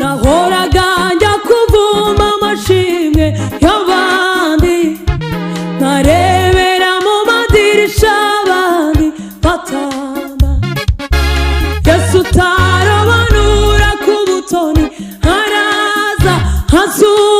nahoraga njya kuvuma amashimwe y'abandi, nkarebera mu madirisha abandi batamba. Yesu utarabanura ku butoni araza azura